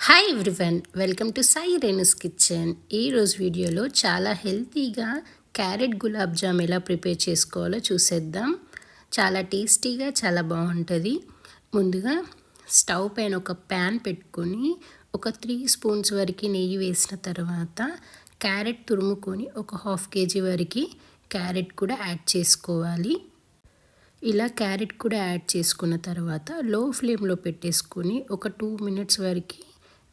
Hi everyone, welcome to Sai Renu's kitchen. ఈరోజు వీడియోలో చాలా హెల్తీగా క్యారెట్ గులాబ్ జామ్ ఎలా ప్రిపేర్ చేసుకోవాలో చూసేద్దాం. చాలా టేస్టీగా చాలా బాగుంటుంది. ముందుగా స్టవ్ పైన ఒక ప్యాన్ పెట్టుకొని ఒక 3 స్పూన్స్ వరకు నెయ్యి వేసిన తర్వాత క్యారెట్ తురుముకొని ఒక 1/2 kg వరకు క్యారెట్ కూడా యాడ్ చేసుకోవాలి. ఇలా క్యారెట్ కూడా యాడ్ చేసుకున్న తర్వాత లో ఫ్లేమ్లో పెట్టేసుకొని ఒక 2 మినిట్స్ వరకు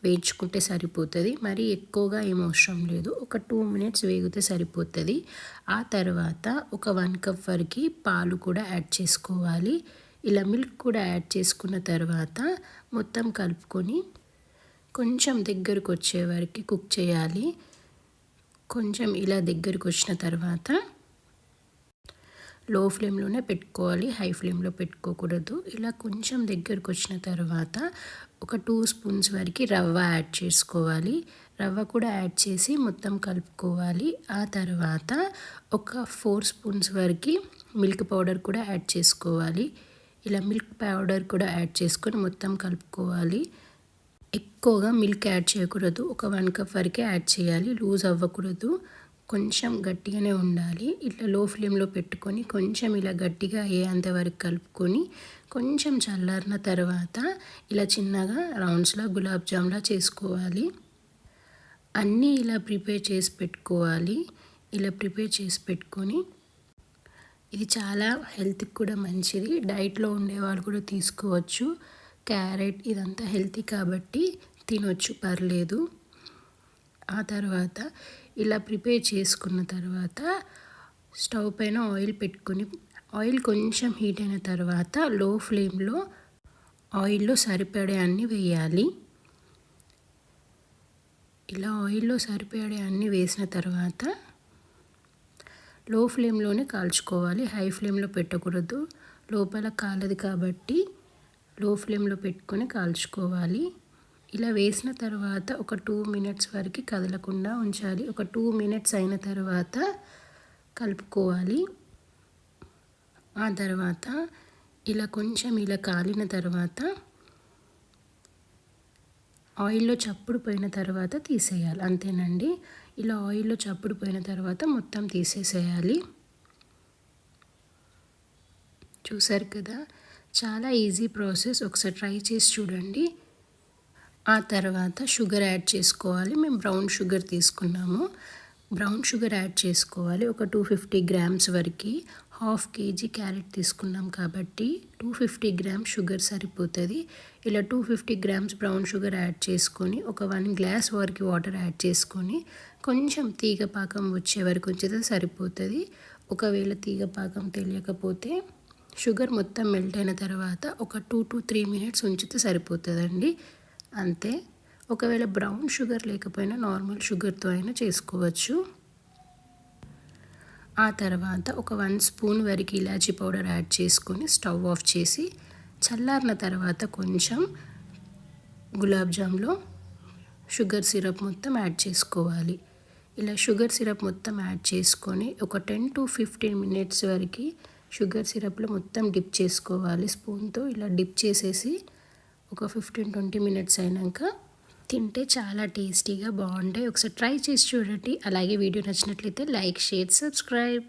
వేయించుకుంటే సరిపోతుంది. మరీ ఎక్కువగా ఏం అవసరం లేదు, ఒక 2 మినిట్స్ వేగితే సరిపోతుంది. ఆ తర్వాత ఒక 1 కప్ వరకు పాలు కూడా యాడ్ చేసుకోవాలి. ఇలా మిల్క్ కూడా యాడ్ చేసుకున్న తర్వాత మొత్తం కలుపుకొని కొంచెం దగ్గరకు వచ్చే వరకు కుక్ చేయాలి. కొంచెం ఇలా దగ్గరకు వచ్చిన తర్వాత లో ఫ్లేమ్లోనే పెట్టుకోవాలి, హై ఫ్లేమ్లో పెట్టుకోకూడదు. ఇలా కొంచెం దగ్గరకు వచ్చిన తర్వాత ఒక 2 స్పూన్స్ వరకు రవ్వ యాడ్ చేసుకోవాలి. రవ్వ కూడా యాడ్ చేసి మొత్తం కలుపుకోవాలి. ఆ తర్వాత ఒక 4 స్పూన్స్ వరకు మిల్క్ పౌడర్ కూడా యాడ్ చేసుకోవాలి. ఇలా మిల్క్ పౌడర్ కూడా యాడ్ చేసుకొని మొత్తం కలుపుకోవాలి. ఎక్కువగా మిల్క్ యాడ్ చేయకూడదు, ఒక 1 కప్ వరకే యాడ్ చేయాలి. లూజ్ అవ్వకూడదు, కొంచెం గట్టిగానే ఉండాలి. ఇట్లా లో ఫ్లేమ్లో పెట్టుకొని కొంచెం ఇలా గట్టిగా అయ్యేంత వరకు కలుపుకొని కొంచెం చల్లారిన తర్వాత ఇలా చిన్నగా రౌండ్స్లా గులాబ్ జామ్లా చేసుకోవాలి. అన్నీ ఇలా ప్రిపేర్ చేసి పెట్టుకోవాలి. ఇలా ప్రిపేర్ చేసి పెట్టుకొని ఇది చాలా హెల్త్కి కూడా మంచిది. డైట్లో ఉండేవాళ్ళు కూడా తీసుకోవచ్చు. క్యారెట్ ఇదంతా హెల్తీ కాబట్టి తినొచ్చు, పర్లేదు. ఆ తర్వాత ఇలా ప్రిపేర్ చేసుకున్న తర్వాత స్టవ్ పైన ఆయిల్ పెట్టుకొని ఆయిల్ కొంచెం హీట్ అయిన తర్వాత లో ఫ్లేమ్లో ఆయిల్లో సరిపడే అన్నీ వేయాలి. ఇలా ఆయిల్లో సరిపడే అన్నీ వేసిన తర్వాత లో ఫ్లేమ్లోనే కాల్చుకోవాలి, హై ఫ్లేమ్లో పెట్టకూడదు. లోపల కాలదు కాబట్టి లో ఫ్లేమ్లో పెట్టుకొని కాల్చుకోవాలి. ఇలా వేసిన తర్వాత ఒక 2 మినిట్స్ వరకు కదలకుండా ఉంచాలి. ఒక 2 మినిట్స్ అయిన తర్వాత కలుపుకోవాలి. ఆ తర్వాత ఇలా కొంచెం ఇలా కాలిన తర్వాత ఆయిల్లో చప్పుడు పోయిన తర్వాత తీసేయాలి. అంతేనండి. ఇలా ఆయిల్లో చప్పుడు పోయిన తర్వాత మొత్తం తీసేసేయాలి. చూసారు కదా, చాలా ఈజీ ప్రాసెస్. ఒకసారి ట్రై చేసి చూడండి. ఆ తర్వాత షుగర్ యాడ్ చేసుకోవాలి. మేము బ్రౌన్ షుగర్ తీసుకున్నాము. బ్రౌన్ షుగర్ యాడ్ చేసుకోవాలి. ఒక 250 గ్రామ్స్ వరకు. 1/2 kg క్యారెట్ తీసుకున్నాం కాబట్టి 250 గ్రామ్స్ షుగర్ సరిపోతుంది. ఇలా 250 గ్రామ్స్ బ్రౌన్ షుగర్ యాడ్ చేసుకొని ఒక 1 గ్లాస్ వరకు వాటర్ యాడ్ చేసుకొని కొంచెం తీగ పాకం వచ్చే వరకు ఉంచితే సరిపోతుంది. ఒకవేళ తీగ పాకం తెలియకపోతే షుగర్ మొత్తం మెల్ట్ అయిన తర్వాత ఒక 2 to 3 మినిట్స్ ఉంచితే సరిపోతుందండి. అంతే. ఒకవేళ బ్రౌన్ షుగర్ లేకపోయినా నార్మల్ షుగర్తో అయినా చేసుకోవచ్చు. ఆ తర్వాత ఒక 1 స్పూన్ వరకు ఇలాచీ పౌడర్ యాడ్ చేసుకొని స్టవ్ ఆఫ్ చేసి చల్లారిన తర్వాత కొంచెం గులాబ్ జామ్లో షుగర్ సిరప్ మొత్తం యాడ్ చేసుకోవాలి. ఇలా షుగర్ సిరప్ మొత్తం యాడ్ చేసుకొని ఒక 10 to 15 మినిట్స్ వరకు షుగర్ సిరప్లో మొత్తం డిప్ చేసుకోవాలి. స్పూన్తో ఇలా డిప్ చేసేసి ఒక 15-20 మినిట్స్ అయినాక తింటే చాలా టేస్టీగా బాగుంటాయి. ఒకసారి ట్రై చేసి చూడండి. అలాగే వీడియో నచ్చినట్లయితే లైక్, షేర్, సబ్స్క్రైబ్.